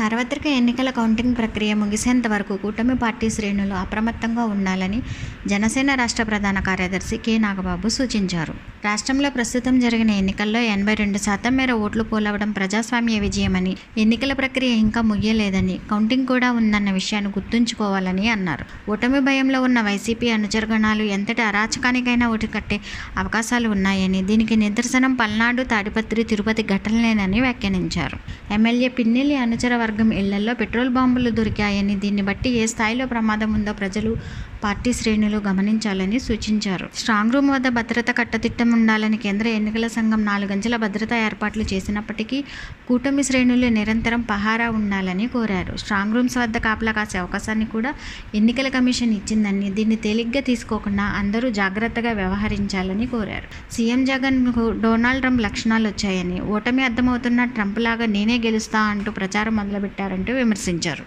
సార్వత్రిక ఎన్నికల కౌంటింగ్ ప్రక్రియ ముగిసేంత వరకు కూటమి పార్టీ శ్రేణులు అప్రమత్తంగా ఉండాలని జనసేన రాష్ట్ర ప్రధాన కార్యదర్శి కె నాగబాబు సూచించారు. రాష్ట్రంలో ప్రస్తుతం జరిగిన ఎన్నికల్లో 82% మేర ఓట్లు పోలవడం ప్రజాస్వామ్య విజయమని, ఎన్నికల ప్రక్రియ ఇంకా ముగియలేదని, కౌంటింగ్ కూడా ఉందన్న విషయాన్ని గుర్తుంచుకోవాలని అన్నారు. ఓటమి భయంలో ఉన్న వైసీపీ అనుచరగణాలు ఎంతటి అరాచకానికైనా ఓటుకట్టే అవకాశాలు ఉన్నాయని, దీనికి నిదర్శనం పల్నాడు, తాడిపత్రి, తిరుపతి ఘటనలేనని వ్యాఖ్యానించారు. ఎమ్మెల్యే పిన్నెల్లి అనుచర వర్గం ఇళ్లలో పెట్రోల్ బాంబులు దొరికాయని, దీన్ని బట్టి ఏ స్థాయిలో ప్రమాదం ఉందో ప్రజలు, పార్టీ శ్రేణులు గమనించాలని సూచించారు. స్ట్రాంగ్ రూమ్ వద్ద భద్రత కట్టుదిట్టం ఉండాలని కేంద్ర ఎన్నికల సంఘం 4 అంచెల భద్రతా ఏర్పాట్లు చేసినప్పటికీ కూటమి శ్రేణులు నిరంతరం పహారా ఉండాలని కోరారు. స్ట్రాంగ్ రూమ్స్ వద్ద కాపలా కాసే అవకాశాన్ని కూడా ఎన్నికల కమిషన్ ఇచ్చిందని, దీన్ని తేలిగ్గా తీసుకోకుండా అందరూ జాగ్రత్తగా వ్యవహరించాలని కోరారు. సీఎం జగన్కు డొనాల్డ్ ట్రంప్ లక్షణాలు వచ్చాయని, ఓటమి అర్థమవుతున్న ట్రంప్ లాగా నేనే గెలుస్తా అంటూ ప్రచారం మొదలుపెట్టారంటూ విమర్శించారు.